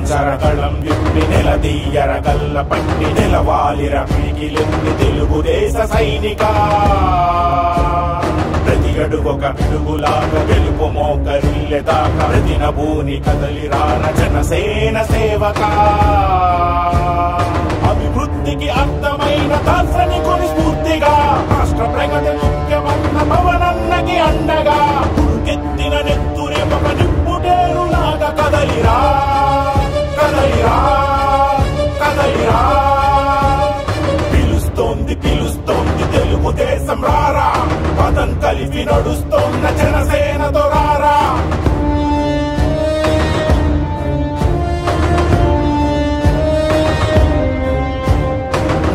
నెలదించరకళం విప్పి నెలదీయర కల్ల పట్టి నెలవాలిర పీకిలెత్తి తెలుగుదేశ సైనిక ప్రతి అడుగొక పిడుగులాగా గెలుపు మోకరిల్లెదాకా ప్రతిన భూని కదలిరాన జనసేన సేవక అభివృద్ధికి అర్థమైన దార్శనికుని స్ఫూర్తిగా రాష్ట్ర ప్రగతి ముఖ్యమన్న పవనన్నకి అండగా ఉరుకెత్తిన నెత్తురే ఒక నిప్పుటేరులాగా కదలిరా కదలిరా కదలిరా పిలుస్తోంది పిలుస్తోంది తెలుగుదేశం రారా పదం కలిపి నడుస్తోన్న జనసేనతో రారా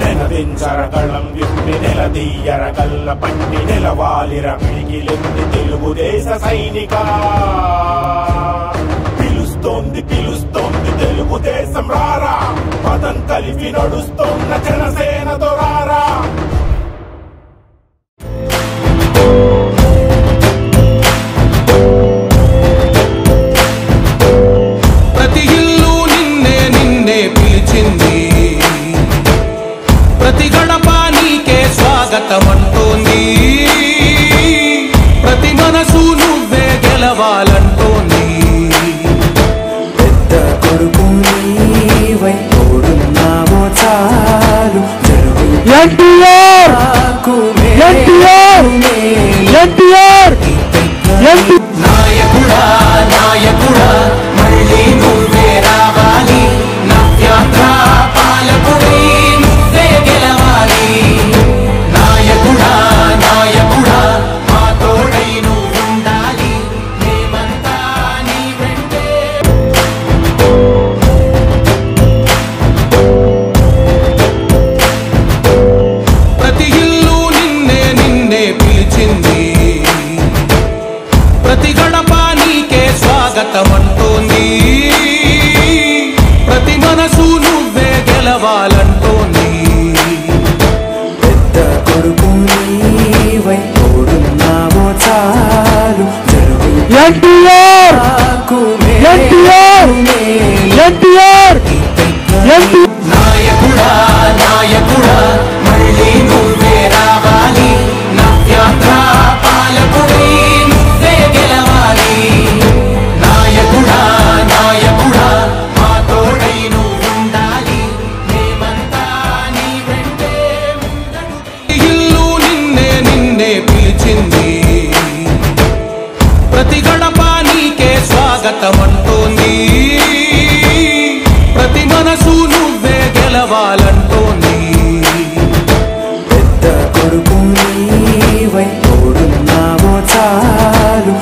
నెలదించరకళం విప్పి నెలదీయర కల్ల పట్టి నెలవాలిర పీకిలెత్తి తెలుగుదేశ సైనిక పిలుస్తోంది పిలుస్తోంది తెలుగుదేశం రారా పదం కలిపి నడుస్తోన్న జనసేనతో రారా ప్రతి ఇల్లు నిన్నే నిన్నే పిలిచింది ప్రతి గడప నీకే స్వాగతమంటోంది ప్రతి మనసు నువ్వే గెలవాలంటోంది పెద్ద కొడుకు నీవై తోడున్నావో చాలు ఎన్టీఆర్ నాయకుడా నాయకుడా మళ్ళీ నువ్వే రావాలి నవ్యాంధ్ర పాలకుడై నువ్వే గెలవాలి నాయకుడా నాయకుడా మా తోడై నువ్వుండాలి మేమంతా నీ వెంటే ప్రతి ఇల్లు నిన్నే నిన్నే పిలిచింది ప్రతి గడప నీకే స్వాగతమంటోంది ప్రతి మనసు నువ్వే గెలవాలంటోంది పెద్ద కొడుకు నీవై తోడున్నావో చాలు ఎన్టీఆర్ నాయకుడా నాయకుడా మళ్ళీ నువ్వే రావాలి నవ్యాంధ్ర పాలకుడై నువ్వే గెలవాలి నాయకుడా నాయకుడా మా తోడై నువ్వుండాలి మేమంతా నీ వెంటే ఇల్లు నిన్నే నిన్నే పిలిచింది ప్రతి గడప నీకే స్వాగతమంటోంది ప్రతి మనసు నువ్వే గెలవాలంటోంది పెద్ద కొడుకు నీవై తోడున్నావో చాలు